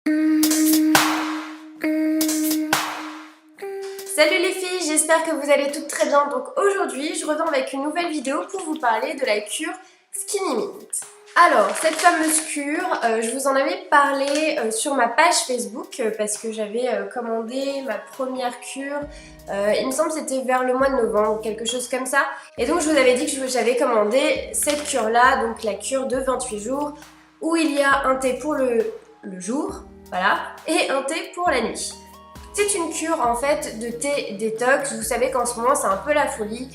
Salut les filles, j'espère que vous allez toutes très bien. Donc aujourd'hui, je reviens avec une nouvelle vidéo pour vous parler de la cure Skinny Mint. Alors, cette fameuse cure, je vous en avais parlé sur ma page Facebook parce que j'avais commandé ma première cure, il me semble que c'était vers le mois de novembre, quelque chose comme ça. Et donc je vous avais dit que j'avais commandé cette cure-là, donc la cure de 28 jours, où il y a un thé pour le jour, voilà, et un thé pour la nuit. C'est une cure en fait de thé détox. Vous savez qu'en ce moment c'est un peu la folie.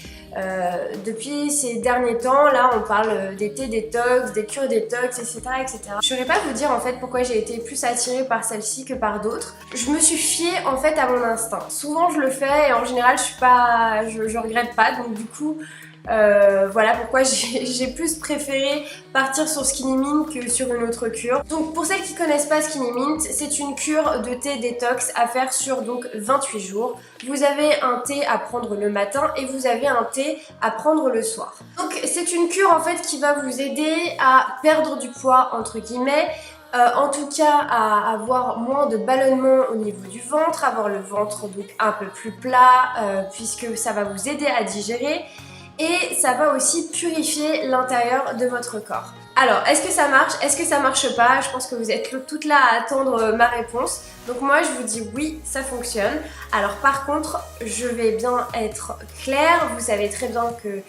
Depuis ces derniers temps, là on parle des thés détox, des cures détox, etc. etc. Je ne saurais pas vous dire en fait pourquoi j'ai été plus attirée par celle-ci que par d'autres. Je me suis fiée en fait à mon instinct. Souvent je le fais et en général je regrette pas, donc du coup voilà pourquoi j'ai plus préféré partir sur Skinny Mint que sur une autre cure. Donc pour celles qui connaissent pas Skinny Mint, c'est une cure de thé détox à faire sur donc 28 jours. Vous avez un thé à prendre le matin et vous avez un thé à prendre le soir. Donc c'est une cure en fait qui va vous aider à perdre du poids entre guillemets, en tout cas à avoir moins de ballonnement au niveau du ventre, avoir le ventre donc un peu plus plat puisque ça va vous aider à digérer. Et ça va aussi purifier l'intérieur de votre corps. Alors, est-ce que ça marche? Est-ce que ça marche pas? Je pense que vous êtes toutes là à attendre ma réponse. Donc moi, je vous dis oui, ça fonctionne. Alors par contre, je vais bien être claire. Vous savez très bien que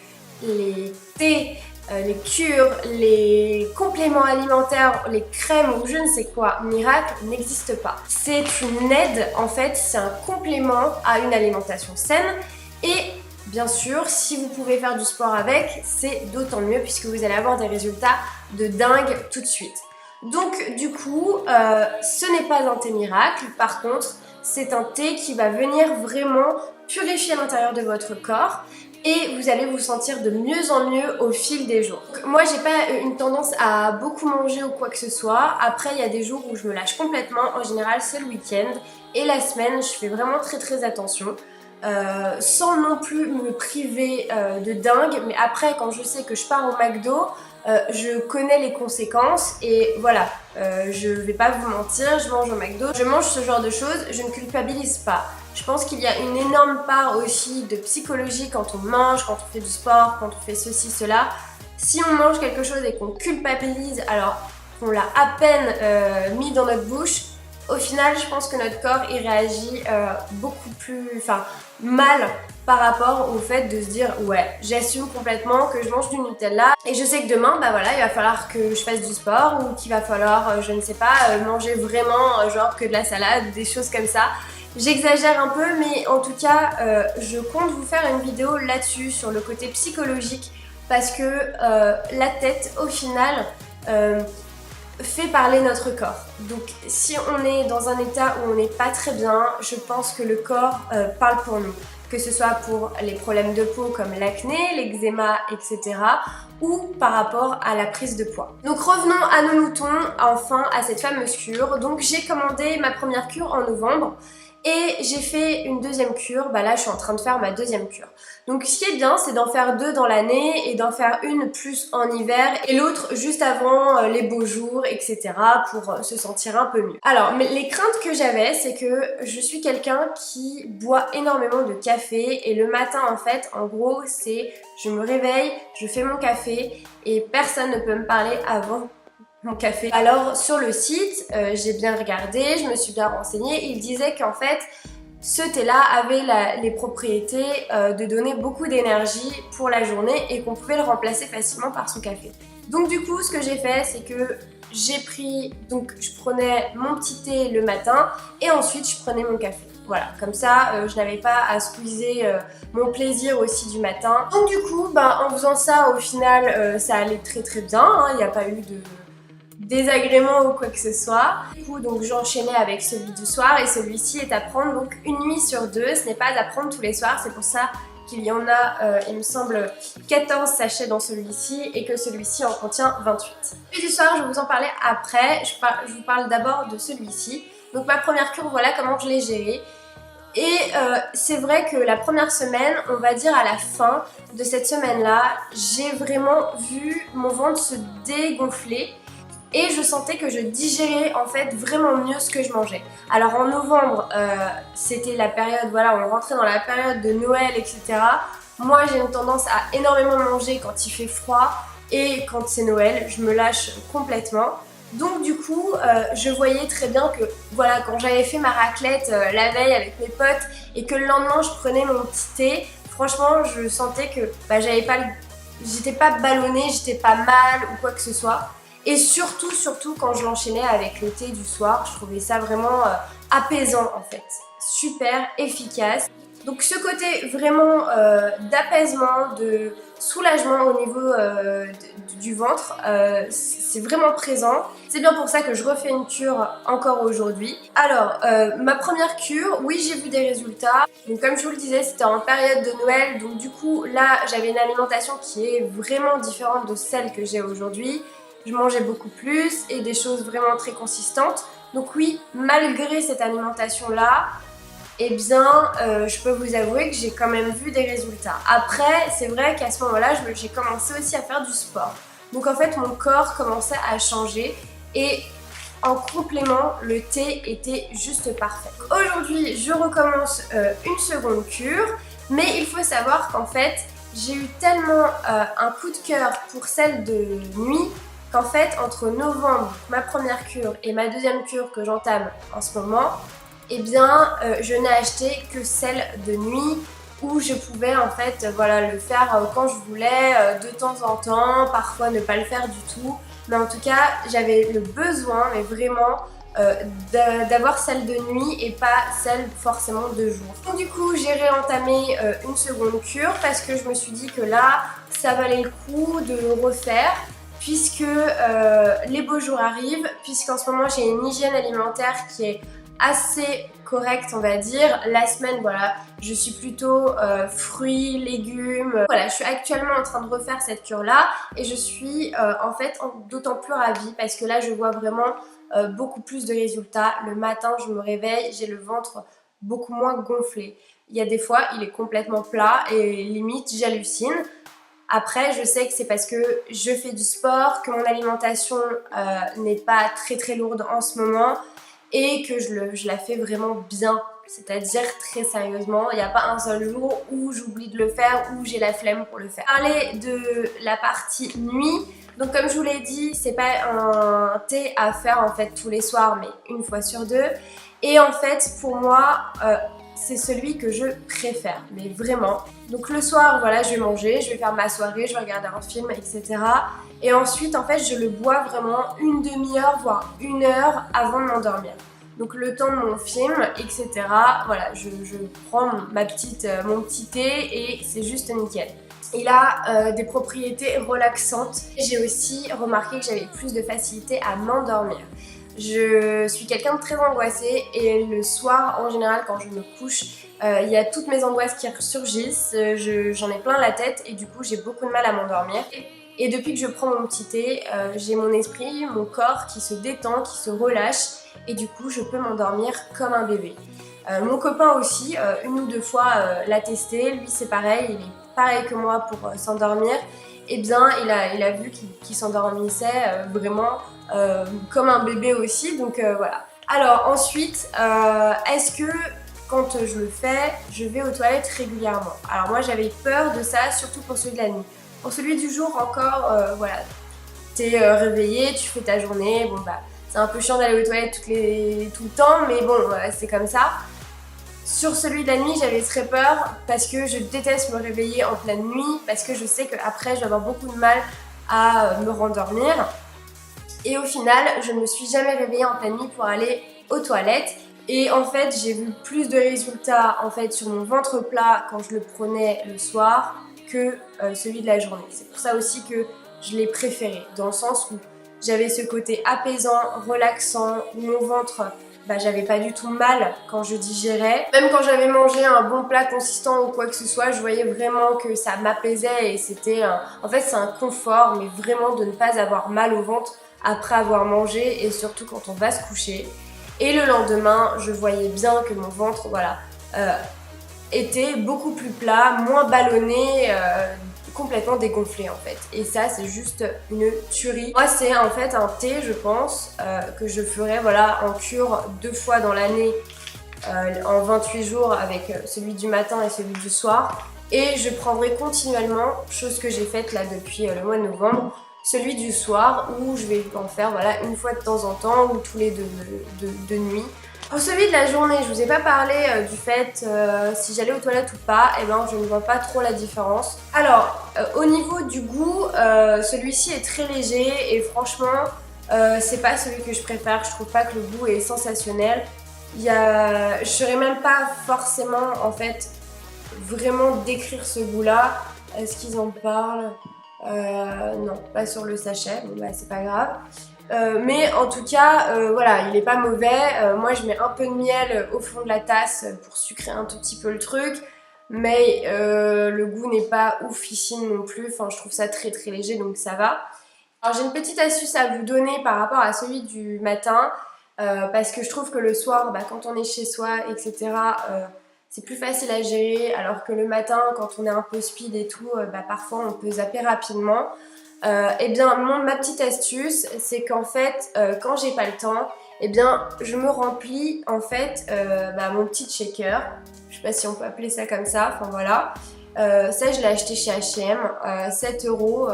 les thés, les cures, les compléments alimentaires, les crèmes ou je ne sais quoi, miracle, n'existent pas. C'est une aide, en fait, c'est un complément à une alimentation saine et bien sûr, si vous pouvez faire du sport avec, c'est d'autant mieux puisque vous allez avoir des résultats de dingue tout de suite. Donc du coup, ce n'est pas un thé miracle, par contre, c'est un thé qui va venir vraiment purifier l'intérieur de votre corps et vous allez vous sentir de mieux en mieux au fil des jours. Donc, moi, j'ai pas une tendance à beaucoup manger ou quoi que ce soit. Après, il y a des jours où je me lâche complètement. En général, c'est le week-end et la semaine, je fais vraiment très attention. Sans non plus me priver de dingue, mais après quand je sais que je pars au McDo, je connais les conséquences et voilà, je vais pas vous mentir, je mange au McDo, je mange ce genre de choses, je ne culpabilise pas. Je pense qu'il y a une énorme part aussi de psychologie quand on mange, quand on fait du sport, quand on fait ceci, cela. Si on mange quelque chose et qu'on culpabilise alors qu'on l'a à peine mis dans notre bouche, au final, je pense que notre corps il réagit beaucoup plus mal par rapport au fait de se dire ouais, j'assume complètement que je mange du Nutella et je sais que demain, bah voilà, il va falloir que je fasse du sport ou qu'il va falloir, je ne sais pas, manger vraiment genre que de la salade, des choses comme ça. J'exagère un peu, mais en tout cas, je compte vous faire une vidéo là-dessus, sur le côté psychologique, parce que la tête, au final, fait parler notre corps. Donc si on est dans un état où on n'est pas très bien, je pense que le corps parle pour nous. Que ce soit pour les problèmes de peau comme l'acné, l'eczéma, etc. ou par rapport à la prise de poids. Donc revenons à nos moutons, enfin à cette fameuse cure. Donc j'ai commandé ma première cure en novembre. Et j'ai fait une deuxième cure, bah là je suis en train de faire ma deuxième cure. Donc ce qui est bien, c'est d'en faire deux dans l'année et d'en faire une plus en hiver et l'autre juste avant les beaux jours, etc. pour se sentir un peu mieux. Alors, mais les craintes que j'avais, c'est que je suis quelqu'un qui boit énormément de café et le matin en fait, en gros, c'est je me réveille, je fais mon café et personne ne peut me parler avant mon café. Alors sur le site, j'ai bien regardé, je me suis bien renseignée, il disait qu'en fait ce thé-là avait les propriétés de donner beaucoup d'énergie pour la journée et qu'on pouvait le remplacer facilement par son café. Donc du coup ce que j'ai fait c'est que j'ai pris, donc je prenais mon petit thé le matin et ensuite je prenais mon café. Voilà, comme ça je n'avais pas à squeezer mon plaisir aussi du matin. Donc du coup, en faisant ça au final ça allait très bien, hein, il n'y a pas eu de désagrément ou quoi que ce soit. Du coup, donc j'enchaînais avec celui du soir et celui-ci est à prendre donc une nuit sur deux. Ce n'est pas à prendre tous les soirs, c'est pour ça qu'il y en a, il me semble, 14 sachets dans celui-ci et que celui-ci en contient 28. Et du soir, je vais vous en parler après. Je vous parle d'abord de celui-ci. Donc ma première cure, voilà comment je l'ai gérée. Et c'est vrai que la première semaine, on va dire à la fin de cette semaine-là, j'ai vraiment vu mon ventre se dégonfler. et je sentais que je digérais en fait vraiment mieux ce que je mangeais. Alors en novembre, c'était la période, voilà, on rentrait dans la période de Noël, etc. Moi j'ai une tendance à énormément manger quand il fait froid et quand c'est Noël, je me lâche complètement. Donc du coup, je voyais très bien que voilà, quand j'avais fait ma raclette la veille avec mes potes et que le lendemain je prenais mon petit thé, franchement je sentais que j'étais pas ballonnée, j'étais pas mal ou quoi que ce soit. Et surtout quand je l'enchaînais avec le thé du soir, je trouvais ça vraiment apaisant en fait. Super efficace. Donc ce côté vraiment d'apaisement, de soulagement au niveau du ventre, c'est vraiment présent. C'est bien pour ça que je refais une cure encore aujourd'hui. Alors, ma première cure, oui j'ai vu des résultats. Donc comme je vous le disais, c'était en période de Noël. Donc du coup, là j'avais une alimentation qui est vraiment différente de celle que j'ai aujourd'hui. Je mangeais beaucoup plus et des choses vraiment très consistantes. Donc oui, malgré cette alimentation-là, eh bien, je peux vous avouer que j'ai quand même vu des résultats. Après, c'est vrai qu'à ce moment-là, j'ai commencé aussi à faire du sport. Donc en fait, mon corps commençait à changer et en complément, le thé était juste parfait. Aujourd'hui, je recommence une seconde cure, mais il faut savoir qu'en fait, j'ai eu tellement un coup de cœur pour celle de nuit qu'en fait, entre novembre, ma première cure, et ma deuxième cure que j'entame en ce moment, eh bien, je n'ai acheté que celle de nuit où je pouvais en fait voilà, le faire quand je voulais, de temps en temps, parfois ne pas le faire du tout. Mais en tout cas, j'avais le besoin, mais vraiment, d'avoir celle de nuit et pas celle forcément de jour. Donc du coup, j'ai réentamé une seconde cure parce que je me suis dit que là, ça valait le coup de le refaire puisque les beaux jours arrivent, puisqu'en ce moment, j'ai une hygiène alimentaire qui est assez correcte on va dire. La semaine voilà, je suis plutôt fruits, légumes. Voilà, je suis actuellement en train de refaire cette cure là et je suis en fait d'autant plus ravie parce que là je vois vraiment beaucoup plus de résultats. Le matin je me réveille, j'ai le ventre beaucoup moins gonflé. Il y a des fois il est complètement plat et limite j'hallucine. Après, je sais que c'est parce que je fais du sport, que mon alimentation n'est pas très lourde en ce moment et que je la fais vraiment bien, c'est-à-dire très sérieusement. Il n'y a pas un seul jour où j'oublie de le faire, où j'ai la flemme pour le faire. Parler de la partie nuit. Donc comme je vous l'ai dit, c'est pas un thé à faire en fait tous les soirs, mais une fois sur deux. Et en fait, pour moi, c'est celui que je préfère, mais vraiment. Donc le soir, voilà, je vais manger, je vais faire ma soirée, je vais regarder un film, etc. Et ensuite, en fait, je le bois vraiment une demi-heure, voire une heure avant de m'endormir. Donc le temps de mon film, etc. Voilà, je prends mon petit thé et c'est juste nickel. Il a des propriétés relaxantes. J'ai aussi remarqué que j'avais plus de facilité à m'endormir. Je suis quelqu'un de très angoissé et le soir, en général, quand je me couche, il y a toutes mes angoisses qui ressurgissent, j'en ai plein la tête et du coup j'ai beaucoup de mal à m'endormir. Et depuis que je prends mon petit thé, j'ai mon esprit, mon corps qui se détend, qui se relâche et du coup je peux m'endormir comme un bébé. Mon copain aussi, une ou deux fois l'a testé, lui c'est pareil, il est pareil que moi pour s'endormir. Et bien il a vu qu'il s'endormissait vraiment comme un bébé aussi, donc voilà. Alors ensuite, est-ce que quand je le fais, je vais aux toilettes régulièrement? Alors moi j'avais peur de ça, surtout pour celui de la nuit. Pour celui du jour encore, voilà, t'es réveillé, tu fais ta journée, bon bah c'est un peu chiant d'aller aux toilettes tout le temps, mais bon c'est comme ça. Sur celui de la nuit, j'avais très peur parce que je déteste me réveiller en pleine nuit, parce que je sais qu'après je vais avoir beaucoup de mal à me rendormir. Et au final, je ne me suis jamais réveillée en pleine nuit pour aller aux toilettes. Et en fait, j'ai vu plus de résultats en fait sur mon ventre plat quand je le prenais le soir que celui de la journée. C'est pour ça aussi que je l'ai préféré, dans le sens où j'avais ce côté apaisant, relaxant, où mon ventre, j'avais pas du tout mal quand je digérais. Même quand j'avais mangé un bon plat consistant ou quoi que ce soit, je voyais vraiment que ça m'apaisait et c'était en fait c'est un confort, mais vraiment de ne pas avoir mal au ventre après avoir mangé et surtout quand on va se coucher. Et le lendemain, je voyais bien que mon ventre, voilà, était beaucoup plus plat, moins ballonné, complètement dégonflé en fait. Et ça c'est juste une tuerie. Moi c'est en fait un thé je pense que je ferai voilà en cure 2 fois dans l'année en 28 jours avec celui du matin et celui du soir. Et je prendrai continuellement, chose que j'ai faite là depuis le mois de novembre, celui du soir où je vais en faire voilà une fois de temps en temps ou tous les deux nuits. Pour celui de la journée, je vous ai pas parlé du fait si j'allais aux toilettes ou pas, et ben je ne vois pas trop la différence. Alors au niveau du goût, celui-ci est très léger et franchement c'est pas celui que je préfère, je trouve pas que le goût est sensationnel. Je saurais même pas forcément en fait vraiment décrire ce goût-là. Est-ce qu'ils en parlent? Non, pas sur le sachet, bon bah c'est pas grave. Mais en tout cas, voilà, il est pas mauvais. Moi je mets un peu de miel au fond de la tasse pour sucrer un tout petit peu le truc. Mais le goût n'est pas oufissime non plus, enfin je trouve ça très très léger donc ça va. Alors j'ai une petite astuce à vous donner par rapport à celui du matin. Parce que je trouve que le soir, bah, quand on est chez soi, etc., c'est plus facile à gérer, alors que le matin, quand on est un peu speed et tout, bah, parfois on peut zapper rapidement. Eh bien, ma petite astuce, c'est qu'en fait, quand j'ai pas le temps, eh bien, je me remplis en fait bah, mon petit shaker. Je sais pas si on peut appeler ça comme ça, enfin voilà. Ça je l'ai acheté chez H&M, 7 euros,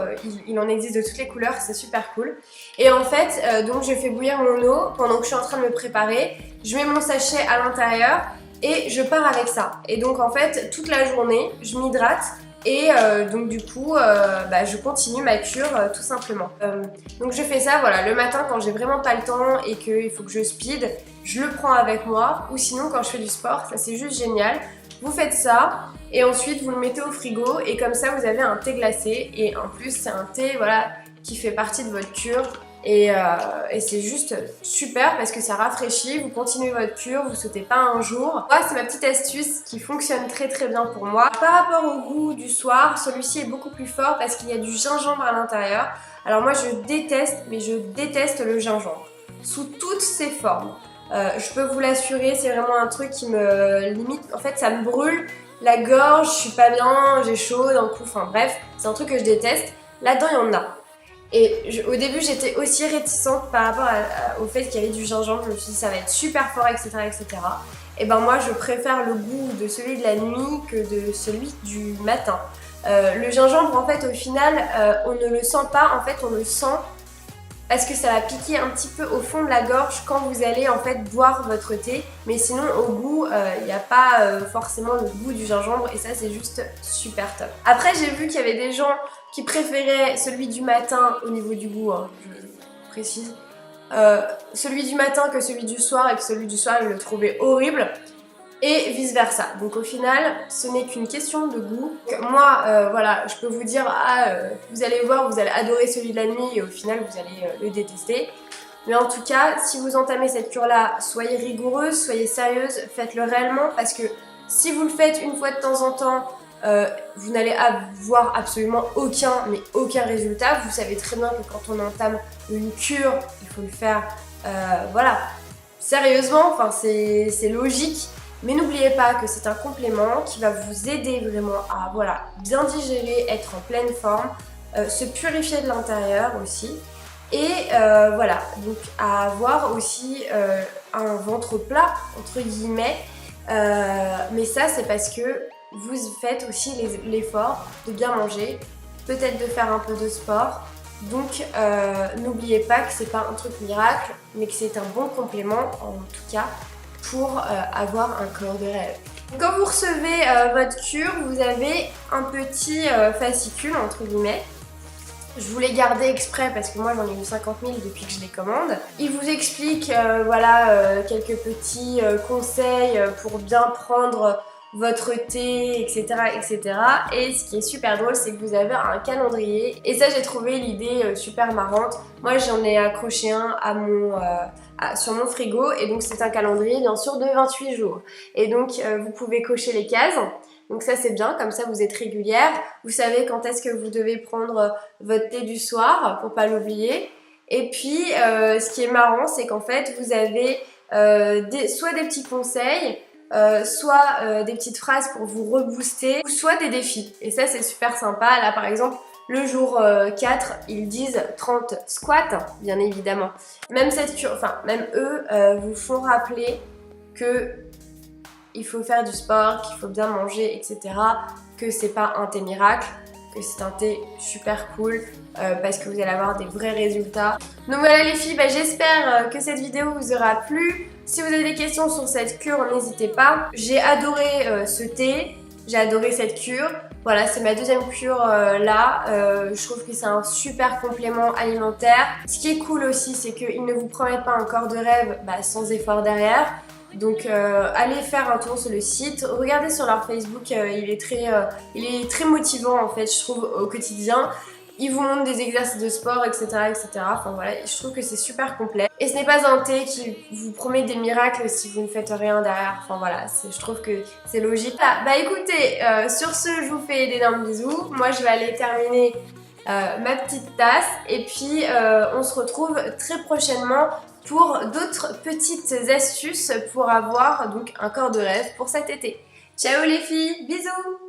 il en existe de toutes les couleurs, c'est super cool. Et en fait, donc je fais bouillir mon eau pendant que je suis en train de me préparer, je mets mon sachet à l'intérieur et je pars avec ça. Et donc en fait, toute la journée, je m'hydrate et donc du coup, bah, je continue ma cure tout simplement. Donc je fais ça, voilà, le matin quand j'ai vraiment pas le temps et qu'il faut que je speed, je le prends avec moi, ou sinon quand je fais du sport, ça c'est juste génial. Vous faites ça et ensuite vous le mettez au frigo et comme ça vous avez un thé glacé et en plus c'est un thé voilà, qui fait partie de votre cure et c'est juste super parce que ça rafraîchit, vous continuez votre cure, vous sautez pas un jour. Moi c'est ma petite astuce qui fonctionne très très bien pour moi. Par rapport au goût du soir, celui-ci est beaucoup plus fort parce qu'il y a du gingembre à l'intérieur. Alors moi je déteste, mais je déteste le gingembre sous toutes ses formes. Je peux vous l'assurer, c'est vraiment un truc qui me limite, en fait ça me brûle la gorge, je suis pas bien, j'ai chaud d'un coup, enfin bref, c'est un truc que je déteste. Là-dedans il y en a. Et au début j'étais aussi réticente par rapport au fait qu'il y avait du gingembre, je me suis dit ça va être super fort, etc. etc. Et ben moi je préfère le goût de celui de la nuit que de celui du matin. Le gingembre en fait au final on ne le sent pas, en fait on le sent parce que ça va piquer un petit peu au fond de la gorge quand vous allez en fait boire votre thé, mais sinon au goût il n'y a pas forcément le goût du gingembre et ça c'est juste super top. Après j'ai vu qu'il y avait des gens qui préféraient celui du matin au niveau du goût, hein, je précise, celui du matin que celui du soir et que celui du soir ils le trouvaient horrible. Et vice versa. Donc au final, ce n'est qu'une question de goût. Moi, voilà, je peux vous dire, vous allez voir, vous allez adorer celui de la nuit et au final, vous allez le détester. Mais en tout cas, si vous entamez cette cure-là, soyez rigoureuse, soyez sérieuse, faites-le réellement parce que si vous le faites une fois de temps en temps, vous n'allez avoir absolument aucun résultat. Vous savez très bien que quand on entame une cure, il faut le faire, voilà, sérieusement, enfin c'est logique. Mais n'oubliez pas que c'est un complément qui va vous aider vraiment à voilà, bien digérer, être en pleine forme, se purifier de l'intérieur aussi. Et voilà, donc à avoir aussi un ventre plat, entre guillemets. Mais ça, c'est parce que vous faites aussi l'effort de bien manger, peut-être de faire un peu de sport. Donc n'oubliez pas que c'est pas un truc miracle, mais que c'est un bon complément en tout cas pour avoir un corps de rêve. Quand vous recevez votre cure, vous avez un petit fascicule entre guillemets. Je vous l'ai gardé exprès parce que moi j'en ai eu 50 000 depuis que je les commande. Il vous explique voilà, quelques petits conseils pour bien prendre votre thé, etc., etc. Et ce qui est super drôle, c'est que vous avez un calendrier. Et ça, j'ai trouvé l'idée super marrante. Moi, j'en ai accroché un sur mon frigo. Et donc, c'est un calendrier, bien sûr, de 28 jours. Et donc, vous pouvez cocher les cases. Donc ça, c'est bien. Comme ça, vous êtes régulière. Vous savez quand est-ce que vous devez prendre votre thé du soir pour pas l'oublier. Et puis, ce qui est marrant, c'est qu'en fait, vous avez soit des petits conseils, soit des petites phrases pour vous rebooster, ou soit des défis. Et ça c'est super sympa. Là par exemple, le jour 4, ils disent 30 squats, bien évidemment. Même cette cure, enfin même eux vous font rappeler que il faut faire du sport, qu'il faut bien manger, etc. Que c'est pas un thé miracle, que c'est un thé super cool parce que vous allez avoir des vrais résultats. Donc voilà les filles, j'espère que cette vidéo vous aura plu. Si vous avez des questions sur cette cure, n'hésitez pas. J'ai adoré ce thé, j'ai adoré cette cure. Voilà, c'est ma deuxième cure là. Je trouve que c'est un super complément alimentaire. Ce qui est cool aussi, c'est qu'ils ne vous promettent pas un corps de rêve sans effort derrière. Donc allez faire un tour sur le site, regardez sur leur Facebook, il est très motivant en fait je trouve au quotidien. Ils vous montrent des exercices de sport, etc. etc. Enfin voilà, je trouve que c'est super complet. Et ce n'est pas un thé qui vous promet des miracles si vous ne faites rien derrière. Enfin voilà, je trouve que c'est logique. Voilà, écoutez, sur ce, je vous fais d'énormes bisous. Moi je vais aller terminer ma petite tasse et puis on se retrouve très prochainement pour d'autres petites astuces pour avoir donc un corps de rêve pour cet été. Ciao les filles, bisous!